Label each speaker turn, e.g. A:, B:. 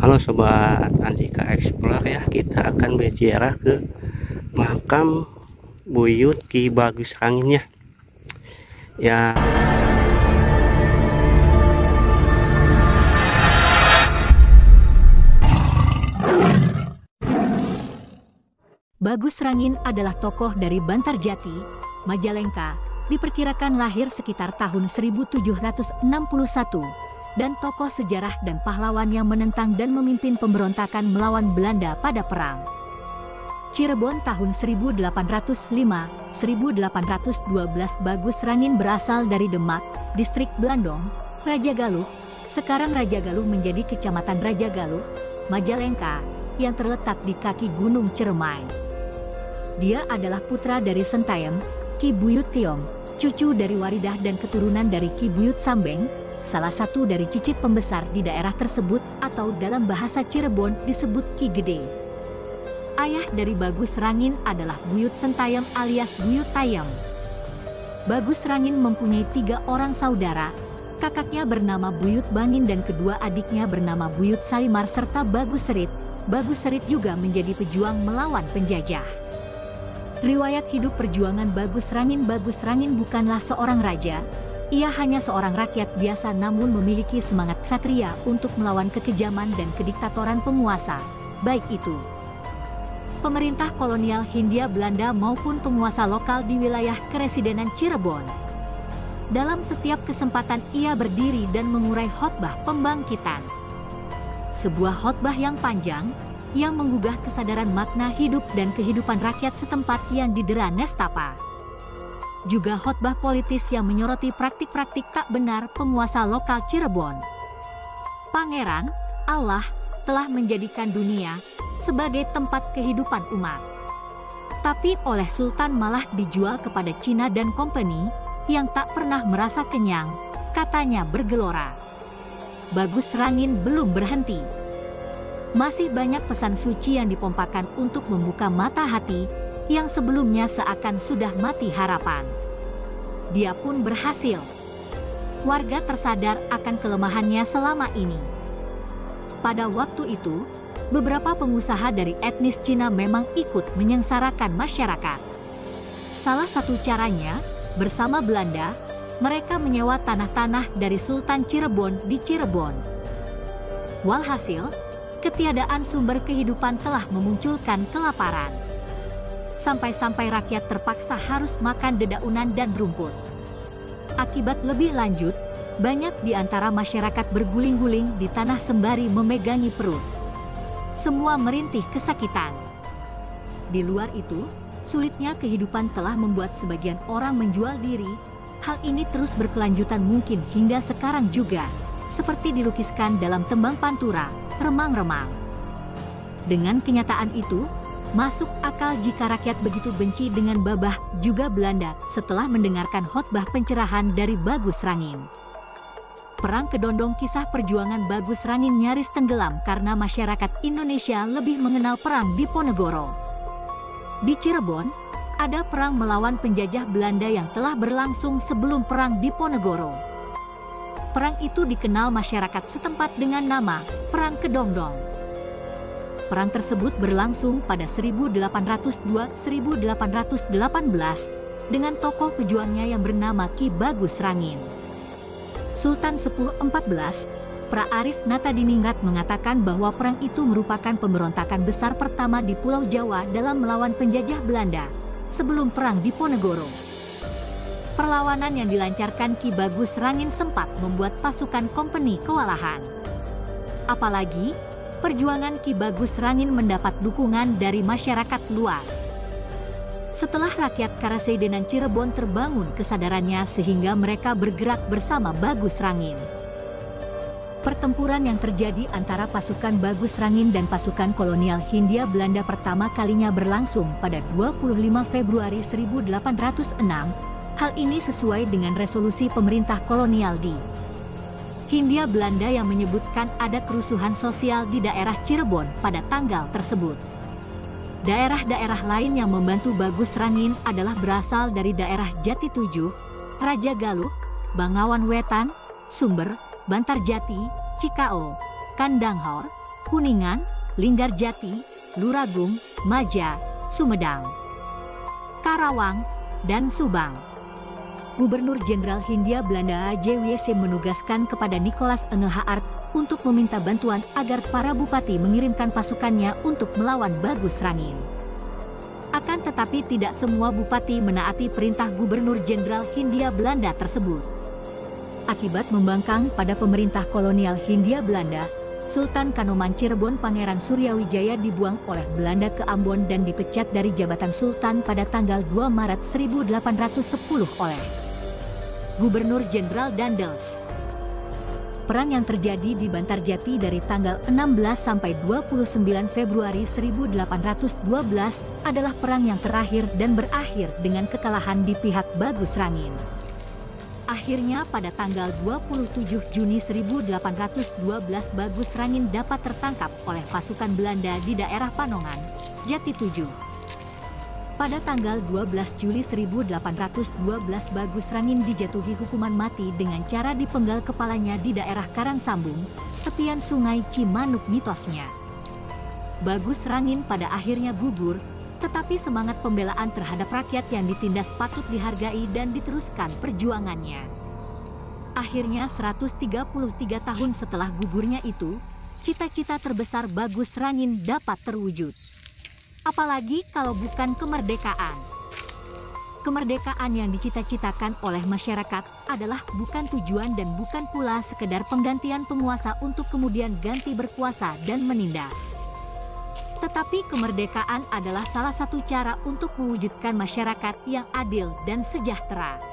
A: Halo Sobat Andika Explore ya, kita akan berziarah ke makam Buyut Ki Bagus Rangin ya.
B: Bagus Rangin adalah tokoh dari Bantarjati, Majalengka, diperkirakan lahir sekitar tahun 1761, dan tokoh sejarah dan pahlawan yang menentang dan memimpin pemberontakan melawan Belanda pada Perang Cirebon tahun 1805-1812. Bagus Rangin berasal dari Demak, distrik Blandong, Raja Galuh. Sekarang Raja Galuh menjadi Kecamatan Raja Galuh, Majalengka, yang terletak di kaki Gunung Ciremai. Dia adalah putra dari Sentayem, Ki Buyut Tiong, cucu dari Waridah dan keturunan dari Ki Buyut Sambeng, salah satu dari cicit pembesar di daerah tersebut, atau dalam bahasa Cirebon disebut Ki Gede. Ayah dari Bagus Rangin adalah Buyut Sentayem alias Buyut Tayem. Bagus Rangin mempunyai 3 orang saudara, kakaknya bernama Buyut Bangin dan kedua adiknya bernama Buyut Salimar serta Bagus Serit. Bagus Serit juga menjadi pejuang melawan penjajah. Riwayat hidup perjuangan Bagus Rangin bukanlah seorang raja, ia hanya seorang rakyat biasa namun memiliki semangat ksatria untuk melawan kekejaman dan kediktatoran penguasa, baik itu pemerintah kolonial Hindia Belanda maupun penguasa lokal di wilayah Keresidenan Cirebon. Dalam setiap kesempatan ia berdiri dan mengurai khotbah pembangkitan. Sebuah khotbah yang panjang, yang menggugah kesadaran makna hidup dan kehidupan rakyat setempat yang didera nestapa. Juga khotbah politis yang menyoroti praktik-praktik tak benar penguasa lokal Cirebon. Pangeran, Allah, telah menjadikan dunia sebagai tempat kehidupan umat. Tapi oleh Sultan malah dijual kepada Cina dan company yang tak pernah merasa kenyang, katanya bergelora. Bagus Rangin belum berhenti. Masih banyak pesan suci yang dipompakan untuk membuka mata hati yang sebelumnya seakan sudah mati harapan. Dia pun berhasil. Warga tersadar akan kelemahannya selama ini. Pada waktu itu, beberapa pengusaha dari etnis Cina memang ikut menyengsarakan masyarakat. Salah satu caranya, bersama Belanda, mereka menyewa tanah-tanah dari Sultan Cirebon di Cirebon. Walhasil, ketiadaan sumber kehidupan telah memunculkan kelaparan. Sampai-sampai rakyat terpaksa harus makan dedaunan dan rumput. Akibat lebih lanjut, banyak di antara masyarakat berguling-guling di tanah sembari memegangi perut. Semua merintih kesakitan. Di luar itu, sulitnya kehidupan telah membuat sebagian orang menjual diri. Hal ini terus berkelanjutan mungkin hingga sekarang juga, seperti dilukiskan dalam tembang Pantura, Remang-remang. Dengan kenyataan itu, masuk akal jika rakyat begitu benci dengan Babah juga Belanda setelah mendengarkan khotbah pencerahan dari Bagus Rangin. Perang Kedondong, kisah perjuangan Bagus Rangin nyaris tenggelam karena masyarakat Indonesia lebih mengenal perang Diponegoro. Di Cirebon, ada perang melawan penjajah Belanda yang telah berlangsung sebelum perang Diponegoro. Perang itu dikenal masyarakat setempat dengan nama Perang Kedondong. Perang tersebut berlangsung pada 1802-1818 dengan tokoh pejuangnya yang bernama Ki Bagus Rangin. Sultan Sepuh XIV, Pra Arif Natadiningrat mengatakan bahwa perang itu merupakan pemberontakan besar pertama di Pulau Jawa dalam melawan penjajah Belanda sebelum perang Diponegoro. Perlawanan yang dilancarkan Ki Bagus Rangin sempat membuat pasukan company kewalahan. Apalagi, perjuangan Ki Bagus Rangin mendapat dukungan dari masyarakat luas. Setelah rakyat Karasidenan Cirebon terbangun kesadarannya sehingga mereka bergerak bersama Bagus Rangin. Pertempuran yang terjadi antara pasukan Bagus Rangin dan pasukan kolonial Hindia Belanda pertama kalinya berlangsung pada 25 Februari 1806. Hal ini sesuai dengan resolusi pemerintah kolonial di Hindia Belanda yang menyebutkan ada kerusuhan sosial di daerah Cirebon pada tanggal tersebut. Daerah-daerah lain yang membantu Bagus Rangin adalah berasal dari daerah Jati Tujuh, Raja Galuh, Bangawan Wetan, Sumber, Bantarjati, Cikao, Kandanghor, Kuningan, Linggarjati, Luragung, Maja, Sumedang, Karawang, dan Subang. Gubernur Jenderal Hindia Belanda JWC menugaskan kepada Nicholas Engelhard untuk meminta bantuan agar para bupati mengirimkan pasukannya untuk melawan Bagus Rangin. Akan tetapi tidak semua bupati menaati perintah Gubernur Jenderal Hindia Belanda tersebut. Akibat membangkang pada pemerintah kolonial Hindia Belanda, Sultan Kanoman Cirebon Pangeran Suryawijaya dibuang oleh Belanda ke Ambon dan dipecat dari jabatan Sultan pada tanggal 2 Maret 1810 oleh Gubernur Jenderal Daendels. Perang yang terjadi di Bantarjati dari tanggal 16 sampai 29 Februari 1812 adalah perang yang terakhir dan berakhir dengan kekalahan di pihak Bagus Rangin. Akhirnya pada tanggal 27 Juni 1812 Bagus Rangin dapat tertangkap oleh pasukan Belanda di daerah Panongan, Jati 7. Pada tanggal 12 Juli 1812 Bagus Rangin dijatuhi hukuman mati dengan cara dipenggal kepalanya di daerah Karangsambung, tepian sungai Cimanuk mitosnya. Bagus Rangin pada akhirnya gugur, tetapi semangat pembelaan terhadap rakyat yang ditindas patut dihargai dan diteruskan perjuangannya. Akhirnya 133 tahun setelah gugurnya itu, cita-cita terbesar Bagus Rangin dapat terwujud. Apalagi kalau bukan kemerdekaan. Kemerdekaan yang dicita-citakan oleh masyarakat adalah bukan tujuan dan bukan pula sekedar penggantian penguasa untuk kemudian ganti berkuasa dan menindas. Tetapi kemerdekaan adalah salah satu cara untuk mewujudkan masyarakat yang adil dan sejahtera.